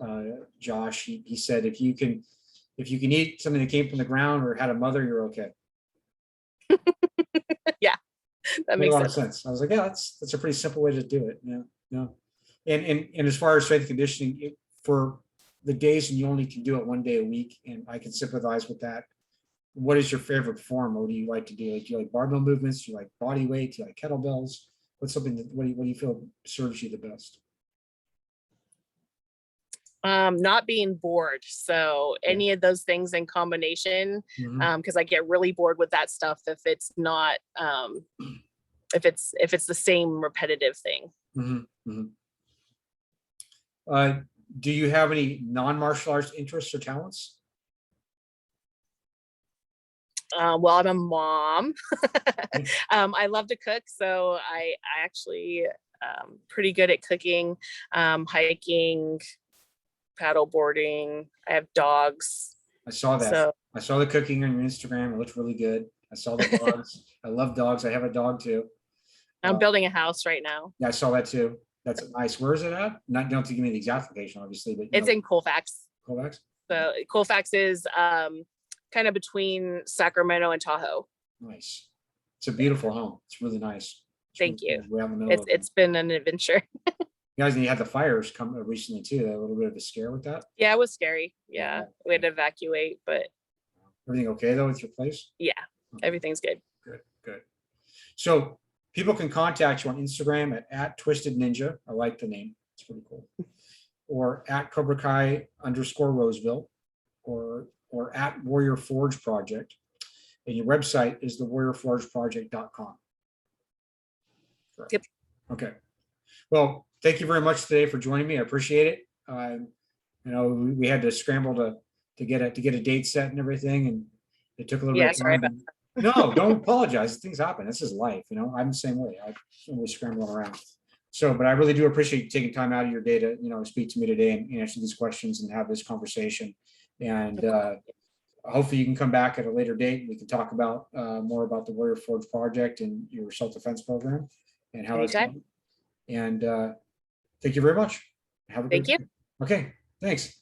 Josh, he said if you can eat something that came from the ground or had a mother, you're okay. Yeah, that Made a makes lot of sense. sense. I was like, yeah, that's a pretty simple way to do it. Yeah, yeah. And as far as strength and conditioning, for the days when you only can do it one day a week, and I can sympathize with that. What is your favorite form? What do you like to do? Like, do you like barbell movements? Do you like body weight? Do you like kettlebells? What's something that what do you feel serves you the best? Not being bored. So Yeah. any of those things in combination, Mhm. because I get really bored with that stuff if it's not, if it's the same repetitive thing. Mhm. Mhm. Uh, do you have any non-martial arts interests or talents? Well, I'm a mom. Okay. I love to cook, so I actually pretty good at cooking, hiking, paddle boarding. I have dogs, I saw that. so I saw the cooking on your Instagram. It looks really good. I saw the dogs. I love dogs. I have a dog too. I'm Uh, building a house right now. yeah, I saw that too. That's nice. Where is it at? Not, don't have to give me the exact location, obviously, but you It's know, in Colfax. Kovacs. So Colfax is kind of between Sacramento and Tahoe. Nice. It's a beautiful home. It's really nice. It's really Thank you. cool. Way out in the middle of It's been an adventure. you guys, and you had the fires come recently too. That a little bit of a scare with that. Yeah, it was scary. Yeah. Yeah, we had to evacuate, but Everything okay though with your place? yeah, Okay, everything's good. good, good. So people can contact you on Instagram at Twisted Ninja. I like the name. It's pretty cool. Or at Cobra Kai _ Roseville, or at Warrior Forge Project. And your website is thewarriorforgeproject.com. Correct. Yep. Okay. Well, thank you very much today for joining me. I appreciate it. You know, we had to scramble to get a date set and everything, and it took a little Yeah, bit of sorry time. about No, don't apologize. Things happen. This is life. You know, I'm the same way. I'm always scrambling around. So, but I really do appreciate you taking time out of your day to, you know, speak to me today and answer these questions and have this conversation. And hopefully you can come back at a later date. We can talk about more about the Warrior Forge project and your self-defense program and how it's anytime. going. And thank you very much. Have a great Thank you. day. Okay, thanks.